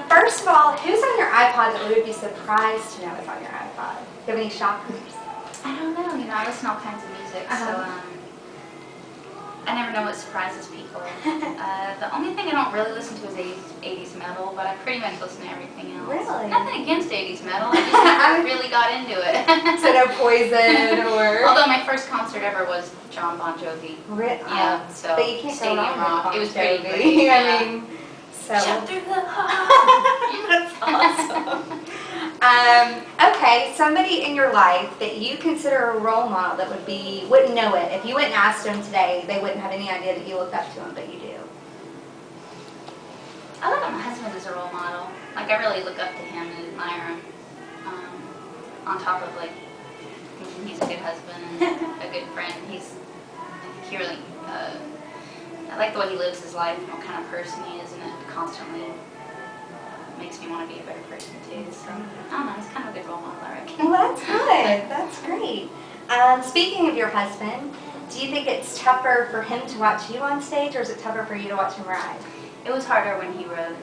First of all, who's on your iPod that we would be surprised to know is on your iPod? Do you have any shockers? I don't know. You know, I listen to all kinds of music, so I never know what surprises people. The only thing I don't really listen to is 80s metal, but I pretty much listen to everything else. Really? Nothing against 80s metal. I just never really got into it. So no Poison or... Although my first concert ever was John Bon Jovi. Yeah, so but you can't go wrong with Rock. Bon It was Jovi. pretty great. Yeah. I mean, so... Shout through the heart. That's awesome. Okay, somebody in your life that you consider a role model that wouldn't know it. If you went and asked them today, they wouldn't have any idea that you looked up to them, but you do. I look at my husband as a role model. Like, I really look up to him and admire him. On top of, like, he's a good husband and a good friend. He really, I like the way he lives his life and what kind of person he is, and it constantly makes me want to be a better person too. So, I don't know, he's kind of a good role model, I reckon. Well, that's good. That's great. Speaking of your husband, do you think it's tougher for him to watch you on stage, or is it tougher for you to watch him ride? It was harder when he rode.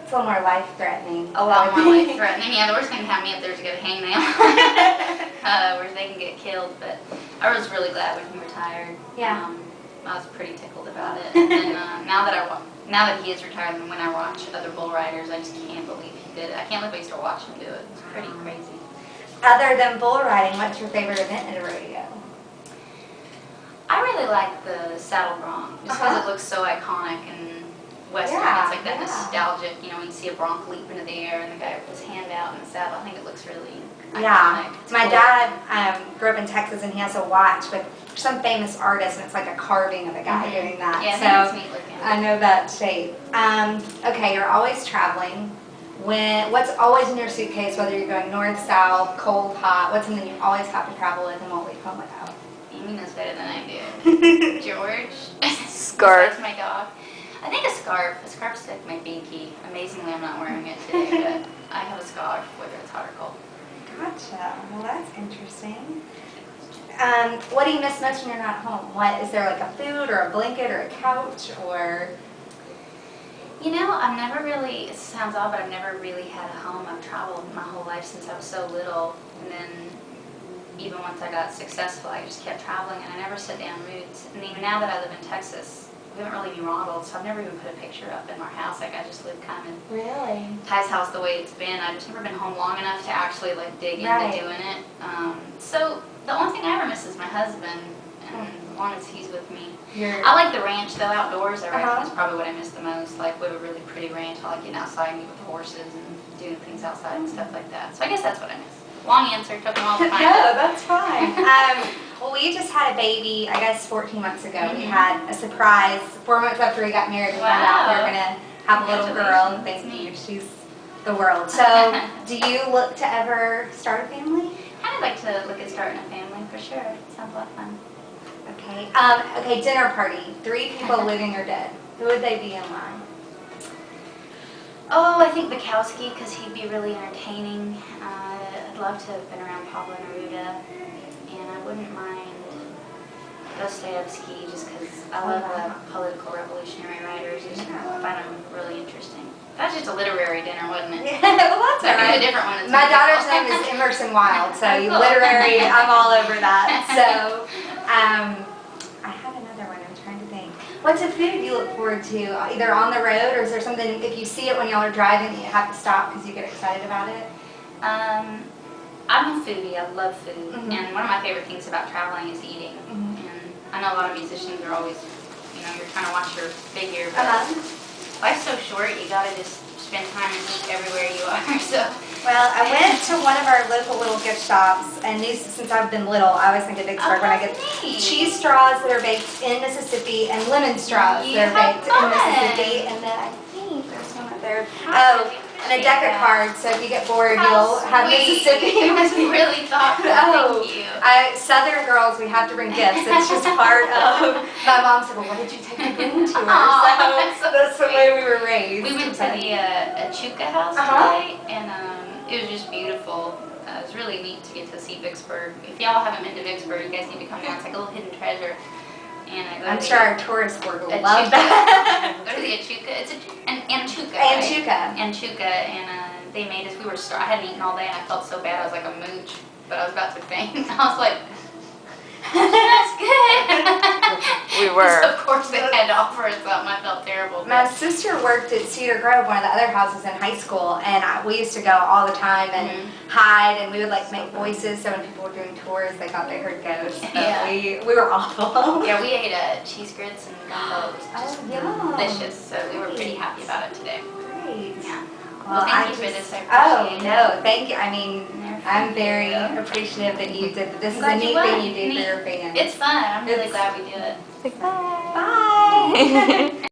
It's a little more life-threatening. A lot more life-threatening. Yeah, the worst thing to happen to me up there is to get a hangnail, where they can get killed. But I was really glad when he retired. Yeah. I was pretty tickled about it. And then, now that he is retired, and when I watch other bull riders, I just can't believe he did it. I can't believe I used to watch him do it. It's pretty crazy. Other than bull riding, what's your favorite event at a rodeo? I really like the saddle bronc, just because it looks so iconic and Western. Yeah, It's like that nostalgic, you know, when you see a bronc leap into the air and the guy with his hand out in the saddle. I think it looks really iconic. It's My cool. dad grew up in Texas, and he has a watch with some famous artist, and it's like a carving of a guy doing that. Yeah, so I think it's neat looking. I know that shape. Okay, you're always traveling. What's always in your suitcase, whether you're going north, south, cold, hot, what's something you always have to travel with and won't leave home without? Amy knows better than I do. George. Scarf. That's my dog. I think a scarf. A scarf's like my binky. Amazingly, I'm not wearing it today, but I have a scarf, whether it's hot or cold. Gotcha. Well, that's interesting. What do you miss most when you're not home? Is there like a food or a blanket or a couch or? You know, I've never really, it sounds odd, but I've never really had a home. I've traveled my whole life since I was so little, and then even once I got successful, I just kept traveling, and I never set down roots. And even now that I live in Texas, we haven't really remodeled, so I've never even put a picture up in our house. Like, I just live kind of in Really? Ty's house the way it's been. I've just never been home long enough to actually like dig into doing it. So the only thing I ever miss is my husband, and as long as he's with me. I like the ranch though, outdoors. I reckon that's probably what I miss the most. Like, we have a really pretty ranch. I like getting outside and with the horses and doing things outside and stuff like that. So I guess that's what I miss. Long answer, took them all the time. No, that's fine. Well, we just had a baby, I guess 14 months ago. We had a surprise. 4 months after we got married, we found out we were going to have a little girl. Thank you. She's the world. So, do you look to ever start a family? I'd like to look at starting a family for sure. Sounds a lot of fun. Okay. Okay, dinner party. 3 people living or dead. Who would they be in line? Oh, I think Bukowski, because he'd be really entertaining. I'd love to have been around Pablo Neruda, and I wouldn't mind Dostoevsky, just because I love political revolutionary writers. I find them really interesting. That's just a literary dinner, wasn't it? Yeah, well, that's all right. A different one. My daughter's name is Emerson Wild, so Cool. literary, I'm all over that. So, I had another one. I'm trying to think. What's a food you look forward to, either on the road, or is there something, if you see it when y'all are driving, you have to stop because you get excited about it? I'm a foodie. I love food, and one of my favorite things about traveling is eating. And I know a lot of musicians are always, you know, you're trying to watch your figure, but life's so short. You gotta just spend time and eat everywhere you are. So. Well, I went to one of our local little gift shops, and these, since I've been little, I always think of Vicksburg when I get cheese straws that are baked in Mississippi and lemon straws that are baked in Mississippi, and then I think there's one up there. And a deck of cards, so if you get bored, you'll have Mississippi. That's really thoughtful. Thank you. Southern girls, we have to bring gifts. It's just part of. My mom said, "Well, what did you take to bring to her?" So that's the way we were raised. We went to the Chuka house today, and it was just beautiful. It was really neat to get to see Vicksburg. If y'all haven't been to Vicksburg, you guys need to come down. It's like a little hidden treasure. and I go I'm to sure the our tourist board will love Achuca. that. Go to the Achuca. It's an Anchuca, right? Anchuca, and they made us. We were I hadn't eaten all day, and I felt so bad. I was like a mooch, but I was about to faint. I was like, that's good. We were. So of course they had to offer us something. I felt terrible. My sister worked at Cedar Grove, one of the other houses in high school, and we used to go all the time and hide, and we would like make voices. So when people were doing tours, they thought they heard ghosts. But we were awful. Yeah, we ate cheese grits and gumbo. It was just delicious. So we were pretty happy about it today. Great. Yeah. Well, thank you for this. I appreciate it. No, thank you. I mean, I'm very appreciative that you did. This is a neat thing you do for your fans. It's fun. I'm really glad we do it. Bye. Bye.